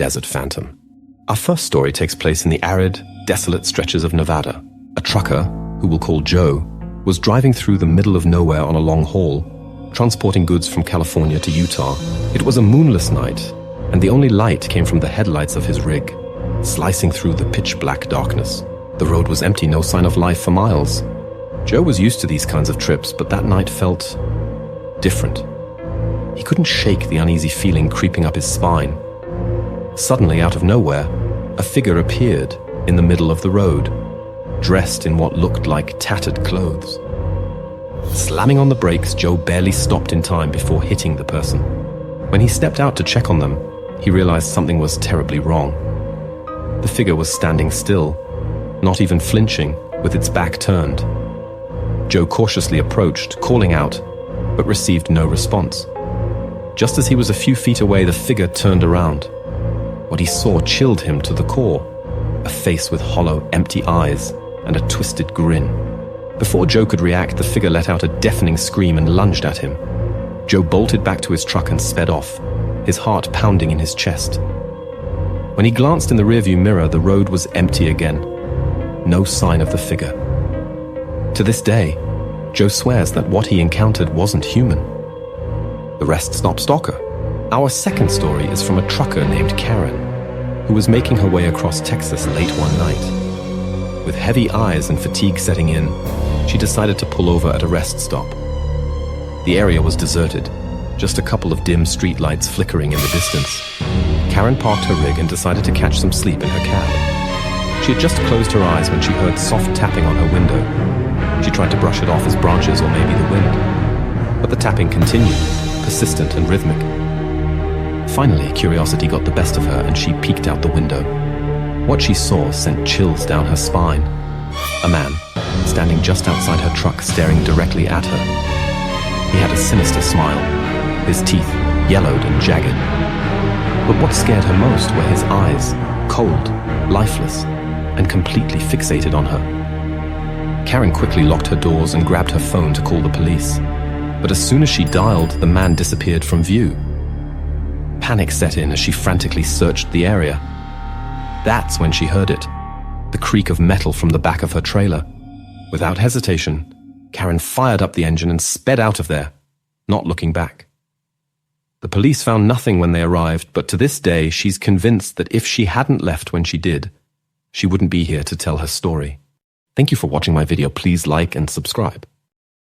desert phantom. Our first story takes place in the arid, desolate stretches of Nevada. A trucker, who we'll call Joe, was driving through the middle of nowhere on a long haul, transporting goods from California to Utah. It was a moonless night, and the only light came from the headlights of his rig, slicing through the pitch-black darkness. The road was empty, no sign of life for miles. Joe was used to these kinds of trips, but that night felt different. He couldn't shake the uneasy feeling creeping up his spine. Suddenly, out of nowhere, a figure appeared in the middle of the road, dressed in what looked like tattered clothes. Slamming on the brakes, Joe barely stopped in time before hitting the person. When he stepped out to check on them, he realized something was terribly wrong. The figure was standing still, not even flinching, with its back turned. Joe cautiously approached, calling out, but received no response. Just as he was a few feet away, the figure turned around. What he saw chilled him to the core, a face with hollow, empty eyes and a twisted grin. Before Joe could react, the figure let out a deafening scream and lunged at him. Joe bolted back to his truck and sped off, his heart pounding in his chest. When he glanced in the rearview mirror, the road was empty again. No sign of the figure. To this day, Joe swears that what he encountered wasn't human. The rest stop stalker. Our second story is from a trucker named Karen, who was making her way across Texas late one night. With heavy eyes and fatigue setting in, she decided to pull over at a rest stop. The area was deserted, just a couple of dim streetlights flickering in the distance. Karen parked her rig and decided to catch some sleep in her cab. She had just closed her eyes when she heard soft tapping on her window. She tried to brush it off as branches or maybe the wind. But the tapping continued, persistent and rhythmic. Finally, curiosity got the best of her and she peeked out the window. What she saw sent chills down her spine. A man, standing just outside her truck, staring directly at her. He had a sinister smile, his teeth yellowed and jagged. But what scared her most were his eyes, cold, lifeless, and completely fixated on her. Karen quickly locked her doors and grabbed her phone to call the police. But as soon as she dialed, the man disappeared from view. Panic set in as she frantically searched the area. That's when she heard it, the creak of metal from the back of her trailer. Without hesitation, Karen fired up the engine and sped out of there, not looking back. The police found nothing when they arrived, but to this day, she's convinced that if she hadn't left when she did, she wouldn't be here to tell her story. Thank you for watching my video. Please like and subscribe.